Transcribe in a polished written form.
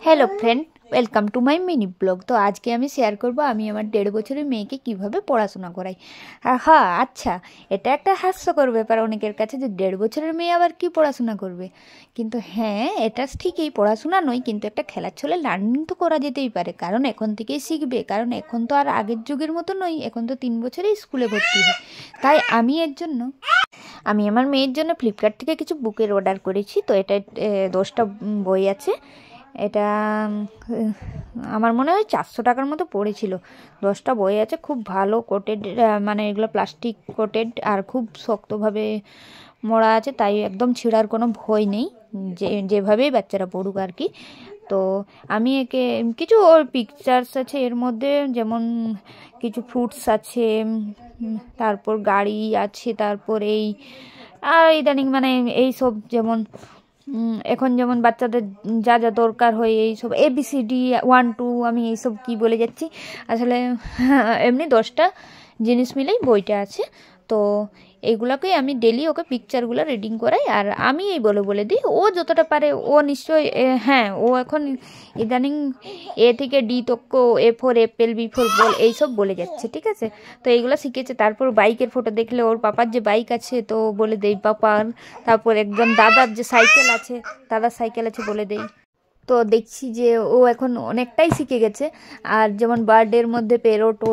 Hello friend, welcome to my mini blog. তো আজকে আমি শেয়ার করব আমি আমার 1.5 বছরের মেয়েকে কিভাবে পড়াশোনা করাই। আর হ্যাঁ, আচ্ছা, এটা একটা হাস্যকর ব্যাপার অনেকের কাছে যে 1.5 বছরের মেয়ে আবার কি পড়াশোনা করবে। কিন্তু হ্যাঁ, এটা ঠিকই, পড়াশোনা নয়, কিন্তু একটা খেলার ছলে লার্নিং তো করা যেতেই পারে, কারণ এখন থেকেই শিখবে। কারণ এখন তো আর আগের যুগের মতো নয়, এখন তো 3 বছরেই স্কুলে ভর্তি হয়। তাই আমি আমার মেয়ের জন্য ফ্লিপকার্ট থেকে কিছু বুকের অর্ডার করেছি। তো এটা 10টা বই আছে। এটা আমার মনে হয় 400 টাকার মতো পড়েছিল। 10টা বই আছে, খুব ভালো কোটেড, মানে এগুলো প্লাস্টিক কোটেড আর খুব শক্তভাবে মোড়া আছে, তাই একদম ছিঁড়ার কোনো ভয় নেই, যেভাবেই বাচ্চারা পড়ুক আর কি। তো আমি একে কিছু ওর পিকচার্স আছে এর মধ্যে, যেমন কিছু ফ্রুটস আছে, তারপর গাড়ি আছে, তারপর আর ইদানিং মানে এই সব, যেমন এখন যেমন বাচ্চাদের যা যা দরকার হয়, এই সব ABCD 1 2, আমি এইসব কি বলে যাচ্ছি আসলে। এমনি 10টা জিনিস মিলেই বইটা আছে। তো এইগুলোকেই আমি ডেলি ওকে পিকচারগুলো রিডিং করাই, আর আমি এই বলে বলে দিই। ও যতটা পারে, ও নিশ্চয়ই হ্যাঁ, ও এখন ইদানিং A থেকে D তক্ক, A4 অ্যাপেল, B4 বল, এইসব বলে যাচ্ছে, ঠিক আছে। তো এইগুলো শিখেছে। তারপর বাইকের ফটো দেখলে, ওর পাপার যে বাইক আছে তো বলে দেই পাপার। তারপর একজন দাদার যে সাইকেল আছে, দাদার সাইকেল আছে বলে দেই। তো দেখছি যে ও এখন অনেকটাই শিখে গেছে। আর যেমন বার্থডের মধ্যে পেরোট ও